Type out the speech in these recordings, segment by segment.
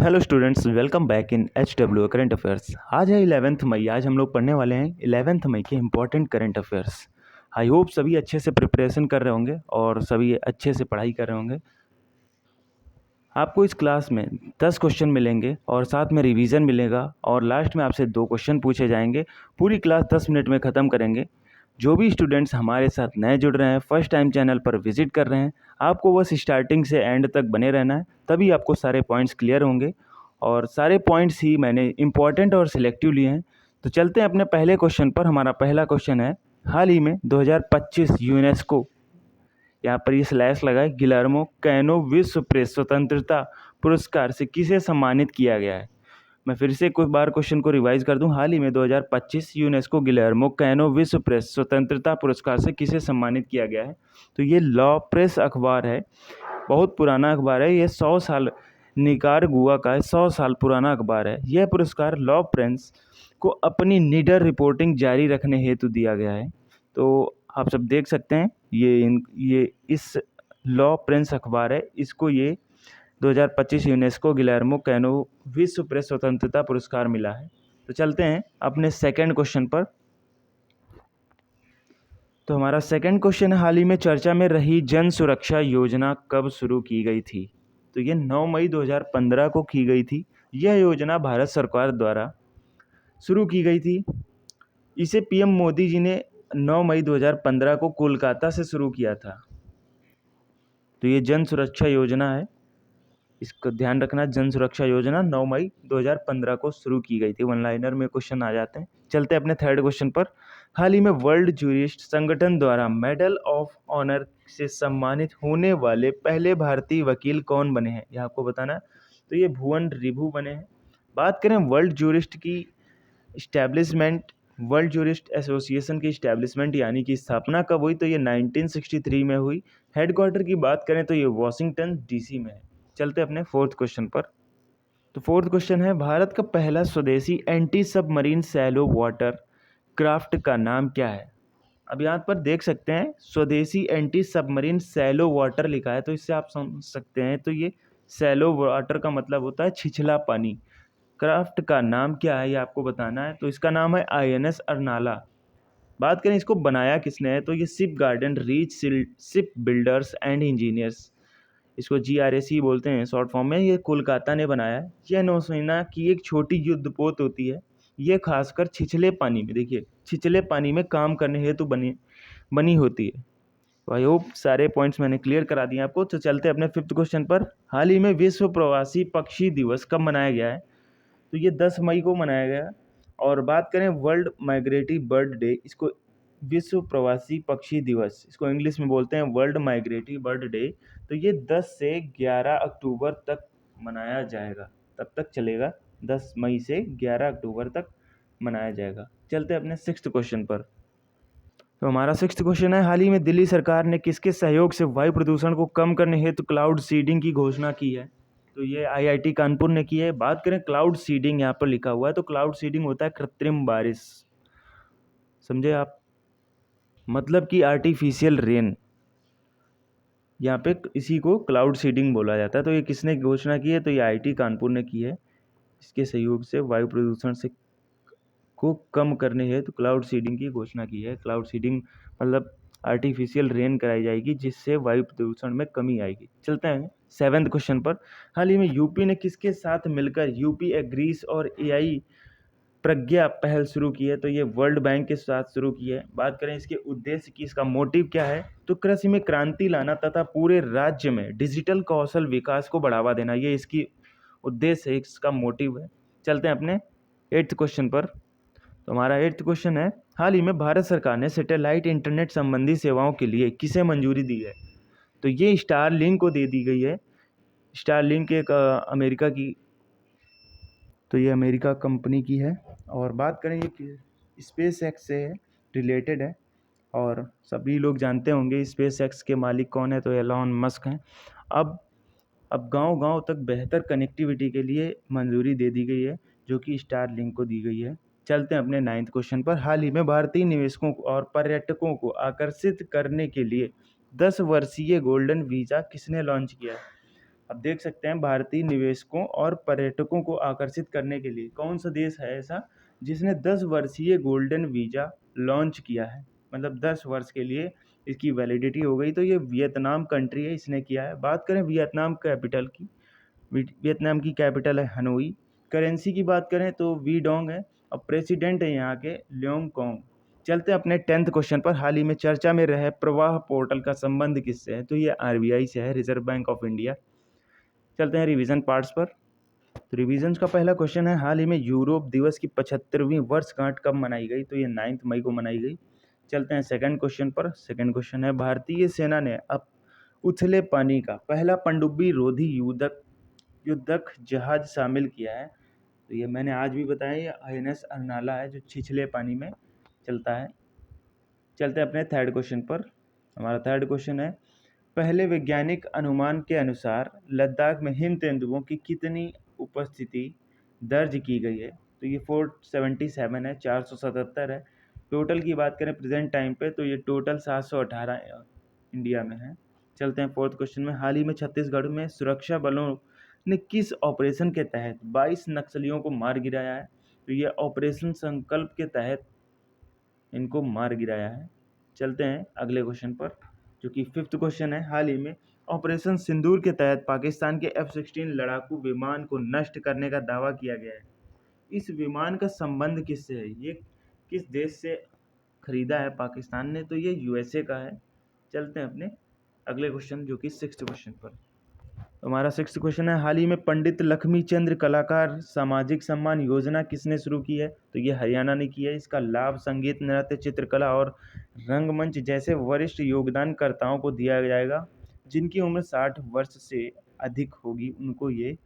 Hello students, welcome back in HW current affairs. आज है 11 मई। आज हम लोग पढ़ने वाले हैं 11 मई के important current affairs. I hope सभी अच्छे से प्रिपरेशन कर रहे होंगे और सभी अच्छे से पढ़ाई कर रहे होंगे। आपको इस क्लास में 10 क्वेश्चन मिलेंगे और साथ में रिवीजन मिलेगा और लास्ट में आपसे 2 क्वेश्चन पूछे जाएंगे। पूरी क्लास 10 मिनट में ख़त्म करेंगे। जो भी स्टूडेंट्स हमारे साथ नए जुड़ रहे हैं, फर्स्ट टाइम चैनल पर विजिट कर रहे हैं, आपको बस स्टार्टिंग से एंड तक बने रहना है, तभी आपको सारे पॉइंट्स क्लियर होंगे। और सारे पॉइंट्स ही मैंने इंपॉर्टेंट और सिलेक्टिव लिए हैं। तो चलते हैं अपने पहले क्वेश्चन पर। हमारा पहला क्वेश्चन है, हाल ही में 2025 यूनेस्को, यहाँ पर ये स्लैश लगा है, गिलर्मो कैनो विश्व प्रेस स्वतंत्रता पुरस्कार से किसे सम्मानित किया गया है। मैं फिर से कुछ बार क्वेश्चन को रिवाइज कर दूं। हाल ही में 2025 यूनेस्को गिलर्मो कैनो विश्व प्रेस स्वतंत्रता पुरस्कार से किसे सम्मानित किया गया है। तो ये लॉ प्रेस अखबार है, बहुत पुराना अखबार है। ये 100 साल निकारागुआ का 100 साल पुराना अखबार है। यह पुरस्कार लॉ प्रेस को अपनी निडर रिपोर्टिंग जारी रखने हेतु दिया गया है। तो आप सब देख सकते हैं, ये इस लॉ प्रेस अखबार है, इसको ये 2025 यूनेस्को गिलर्मो कैनो विश्व प्रेस स्वतंत्रता पुरस्कार मिला है। तो चलते हैं अपने सेकंड क्वेश्चन पर। तो हमारा सेकंड क्वेश्चन है, हाल ही में चर्चा में रही जन सुरक्षा योजना कब शुरू की गई थी। तो ये 9 मई 2015 को की गई थी। यह योजना भारत सरकार द्वारा शुरू की गई थी। इसे पीएम मोदी जी ने 9 मई 2015 को कोलकाता से शुरू किया था। तो ये जन सुरक्षा योजना है, इसको ध्यान रखना। जन सुरक्षा योजना 9 मई 2015 को शुरू की गई थी। वन लाइनर में क्वेश्चन आ जाते हैं। चलते हैं अपने थर्ड क्वेश्चन पर। हाल ही में वर्ल्ड जूरिस्ट संगठन द्वारा मेडल ऑफ ऑनर से सम्मानित होने वाले पहले भारतीय वकील कौन बने हैं, यह आपको बताना है। तो ये भुवन रिभु बने हैं। बात करें वर्ल्ड जूरिस्ट की इस्टेब्लिशमेंट, वर्ल्ड जूरिस्ट एसोसिएशन की इस्टेब्लिशमेंट यानी कि स्थापना कब हुई, तो ये 1963 में हुई। हेडक्वार्टर की बात करें तो ये वाशिंगटन DC में है। चलते अपने फोर्थ क्वेश्चन पर। तो फोर्थ क्वेश्चन है, भारत का पहला स्वदेशी anti submarine shallow water craft का नाम क्या है। अब यहाँ पर देख सकते हैं स्वदेशी एंटी सबमरीन सैलो वाटर लिखा है, तो इससे आप समझ सकते हैं। तो ये सैलो वाटर का मतलब होता है छिछला पानी। क्राफ्ट का नाम क्या है ये आपको बताना है। तो इसका नाम है INS अर्नाला। बात करें इसको बनाया किसने है, तो ये ship garden reach ship builders and engineers, इसको GRAC बोलते हैं शॉर्ट फॉर्म में। ये कोलकाता ने बनाया है। यह नौसेना की एक छोटी युद्धपोत होती है। ये खासकर छिछले पानी में, देखिए छिछले पानी में काम करने हेतु बनी होती है। तो आई होप सारे पॉइंट्स मैंने क्लियर करा दिए आपको। तो चलते हैं अपने फिफ्थ क्वेश्चन पर। हाल ही में विश्व प्रवासी पक्षी दिवस कब मनाया गया है, तो ये 10 मई को मनाया गया। और बात करें वर्ल्ड माइग्रेटरी बर्ड डे, इसको विश्व प्रवासी पक्षी दिवस, इसको इंग्लिश में बोलते हैं वर्ल्ड माइग्रेटरी बर्ड डे। तो ये 10 से 11 अक्टूबर तक मनाया जाएगा, तब तक चलेगा। 10 मई से 11 अक्टूबर तक मनाया जाएगा। चलते हैं अपने सिक्स्थ क्वेश्चन पर। तो हमारा सिक्स्थ क्वेश्चन है, हाल ही में दिल्ली सरकार ने किसके सहयोग से वायु प्रदूषण को कम करने हेतु क्लाउड सीडिंग की घोषणा की है। तो ये IIT कानपुर ने की है। बात करें क्लाउड सीडिंग, यहाँ पर लिखा हुआ है, तो क्लाउड सीडिंग होता है कृत्रिम बारिश, समझे आप, मतलब कि आर्टिफिशियल रेन, यहाँ पे इसी को क्लाउड सीडिंग बोला जाता है। तो ये किसने घोषणा की है, तो ये IIT कानपुर ने की है। इसके सहयोग से वायु प्रदूषण से को कम करने हेतु क्लाउड सीडिंग की घोषणा की है। क्लाउड सीडिंग मतलब आर्टिफिशियल रेन कराई जाएगी, जिससे वायु प्रदूषण में कमी आएगी। चलते हैं सेवेंथ क्वेश्चन पर। हाल ही में यूपी ने किसके साथ मिलकर यूपी एग्रीस और AI प्रज्ञा पहल शुरू की है, तो ये वर्ल्ड बैंक के साथ शुरू की है। बात करें इसके उद्देश्य की, इसका मोटिव क्या है, तो कृषि में क्रांति लाना तथा पूरे राज्य में डिजिटल कौशल विकास को बढ़ावा देना, ये इसकी उद्देश्य है, इसका मोटिव है। चलते हैं अपने एट्थ क्वेश्चन पर। तो हमारा एट्थ क्वेश्चन है, हाल ही में भारत सरकार ने सैटेलाइट इंटरनेट संबंधी सेवाओं के लिए किसे मंजूरी दी है। तो ये स्टारलिंक को दे दी गई है। स्टारलिंक एक अमेरिका की, तो ये अमेरिका कंपनी की है। और बात करें ये SpaceX से रिलेटेड है, और सभी लोग जानते होंगे SpaceX के मालिक कौन है, तो एलॉन मस्क हैं। अब गांव-गांव तक बेहतर कनेक्टिविटी के लिए मंजूरी दे दी गई है, जो कि स्टारलिंक को दी गई है। चलते हैं अपने नाइन्थ क्वेश्चन पर। हाल ही में भारतीय निवेशकों और पर्यटकों को आकर्षित करने के लिए 10 वर्षीय गोल्डन वीज़ा किसने लॉन्च किया है। अब देख सकते हैं भारतीय निवेशकों और पर्यटकों को आकर्षित करने के लिए कौन सा देश है ऐसा जिसने 10 वर्षीय गोल्डन वीज़ा लॉन्च किया है, मतलब 10 वर्ष के लिए इसकी वैलिडिटी हो गई। तो ये वियतनाम कंट्री है, इसने किया है। बात करें वियतनाम कैपिटल की, वियतनाम की कैपिटल है हनोई। करेंसी की बात करें तो वी डोंग है और प्रेसिडेंट है यहाँ के ल्योंग कोंग। चलते हैं अपने 10th क्वेश्चन पर। हाल ही में चर्चा में रहे प्रवाह पोर्टल का संबंध किससे है? तो ये आरबीआई से है, रिजर्व बैंक ऑफ इंडिया। चलते हैं रिवीजन पार्ट्स पर। तो रिवीजन का पहला क्वेश्चन है, हाल ही में यूरोप दिवस की 75वीं वर्षगांठ कब मनाई गई? तो ये 9 मई को मनाई गई। चलते हैं सेकंड क्वेश्चन पर। सेकंड क्वेश्चन है, भारतीय सेना ने अब उथले पानी का पहला पनडुब्बी रोधी युद्धक जहाज शामिल किया है। तो ये मैंने आज भी बताया, ये INS अर्नाला है जो छिछले पानी में चलता है। चलते हैं अपने थर्ड क्वेश्चन पर। हमारा थर्ड क्वेश्चन है, पहले वैज्ञानिक अनुमान के अनुसार लद्दाख में हिम तेंदुओं की कितनी उपस्थिति दर्ज की गई है? तो ये 477 है, 477 है। टोटल की बात करें प्रेजेंट टाइम पे तो ये टोटल 718 इंडिया में है। चलते हैं फोर्थ क्वेश्चन में, हाल ही में छत्तीसगढ़ में सुरक्षा बलों ने किस ऑपरेशन के तहत 22 नक्सलियों को मार गिराया है? तो ये ऑपरेशन संकल्प के तहत इनको मार गिराया है। चलते हैं अगले क्वेश्चन पर जो कि फिफ्थ क्वेश्चन है, हाल ही में ऑपरेशन सिंदूर के तहत पाकिस्तान के F-16 लड़ाकू विमान को नष्ट करने का दावा किया गया है। इस विमान का संबंध किससे है? ये किस देश से खरीदा है पाकिस्तान ने? तो ये USA का है। चलते हैं अपने अगले क्वेश्चन जो कि सिक्स्थ क्वेश्चन पर। हमारा सिक्स्थ क्वेश्चन है, हाल ही में पंडित लक्ष्मी चंद्र कलाकार सामाजिक सम्मान योजना किसने शुरू की है? तो ये हरियाणा ने की है। इसका लाभ संगीत, नृत्य, चित्रकला और रंगमंच जैसे वरिष्ठ योगदानकर्ताओं को दिया जाएगा। जिनकी उम्र 60 वर्ष से अधिक होगी उनको ये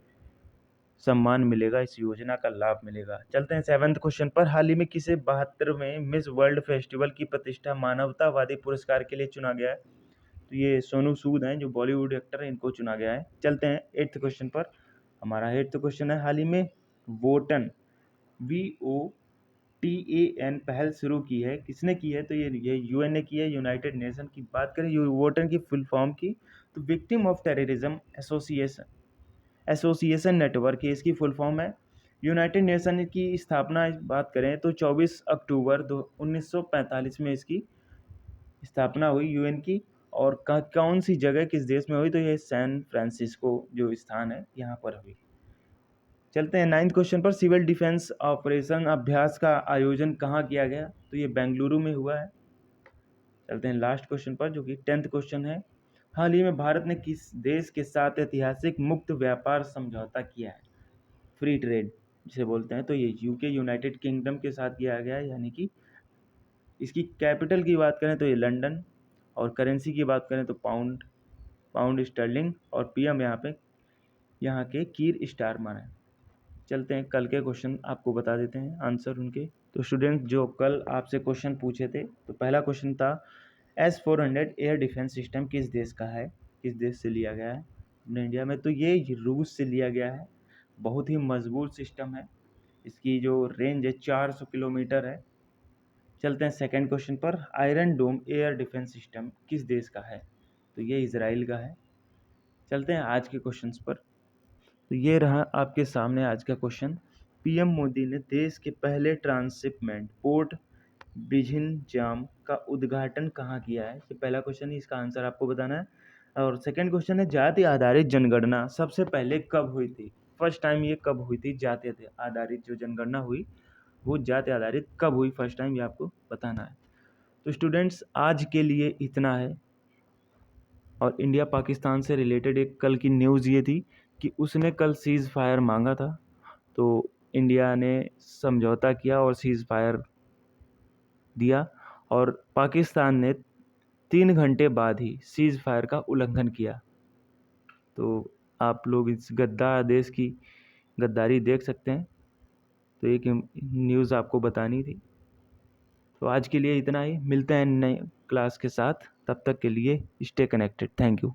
सम्मान मिलेगा, इस योजना का लाभ मिलेगा। चलते हैं सेवंथ क्वेश्चन पर, हाल ही में किसे 72वें मिस वर्ल्ड फेस्टिवल की प्रतिष्ठा मानवतावादी पुरस्कार के लिए चुना गया है? तो ये सोनू सूद हैं जो बॉलीवुड एक्टर हैं, इनको चुना गया है। चलते हैं 8th क्वेश्चन पर। हमारा 8th क्वेश्चन है, हाल ही में वोटन VOTAN पहल शुरू की है, किसने की है? तो ये UN ने की है, यूनाइटेड नेशन की। बात करें वोटन की फुल फॉर्म की तो victim of terrorism association network है, इसकी फुल फॉर्म है। यूनाइटेड नेशन की स्थापना बात करें तो 24 अक्टूबर 1945 में इसकी स्थापना हुई UN की। और कौन सी जगह किस देश में हुई? तो ये सैन फ्रांसिस्को जो स्थान है यहाँ पर हुई। चलते हैं 9th क्वेश्चन पर, सिविल डिफेंस ऑपरेशन अभ्यास का आयोजन कहाँ किया गया? तो ये बेंगलुरु में हुआ है। चलते हैं लास्ट क्वेश्चन पर जो कि 10th क्वेश्चन है, हाल ही में भारत ने किस देश के साथ ऐतिहासिक मुक्त व्यापार समझौता किया है? फ्री ट्रेड जिसे बोलते हैं। तो ये UK यूनाइटेड किंगडम के साथ किया गया है, यानी कि इसकी कैपिटल की बात करें तो ये लंदन, और करेंसी की बात करें तो पाउंड स्टर्लिंग, और PM यहाँ के कीर स्टारमर हैं। चलते हैं कल के क्वेश्चन आपको बता देते हैं आंसर उनके। तो स्टूडेंट जो कल आपसे क्वेश्चन पूछे थे, तो पहला क्वेश्चन था S-400 एयर डिफेंस सिस्टम किस देश का है, किस देश से लिया गया है अपने इंडिया में? तो ये रूस से लिया गया है। बहुत ही मजबूत सिस्टम है, इसकी जो रेंज है 400 किलोमीटर है। चलते हैं सेकंड क्वेश्चन पर, आयरन डोम एयर डिफेंस सिस्टम किस देश का है? तो ये इजराइल का है। चलते हैं आज के क्वेश्चंस पर। तो ये रहा आपके सामने आज का क्वेश्चन, PM मोदी ने देश के पहले ट्रांसशिपमेंट पोर्ट ब्रिजिंजाम का उद्घाटन कहाँ किया है? ये पहला क्वेश्चन है, इसका आंसर आपको बताना है। और सेकंड क्वेश्चन है, जाति आधारित जनगणना सबसे पहले कब हुई थी? फर्स्ट टाइम ये कब हुई थी? जाति आधारित जो जनगणना हुई वो जाति आधारित कब हुई फर्स्ट टाइम, ये आपको बताना है। तो स्टूडेंट्स आज के लिए इतना है। और इंडिया पाकिस्तान से रिलेटेड एक कल की न्यूज़ ये थी कि उसने कल सीज़ फायर मांगा था, तो इंडिया ने समझौता किया और सीज़ फायर दिया, और पाकिस्तान ने 3 घंटे बाद ही सीज़ फायर का उल्लंघन किया। तो आप लोग इस गद्दार देश की गद्दारी देख सकते हैं। तो एक न्यूज़ आपको बतानी थी। तो आज के लिए इतना ही, मिलते हैं नए क्लास के साथ, तब तक के लिए स्टे कनेक्टेड। Thank you.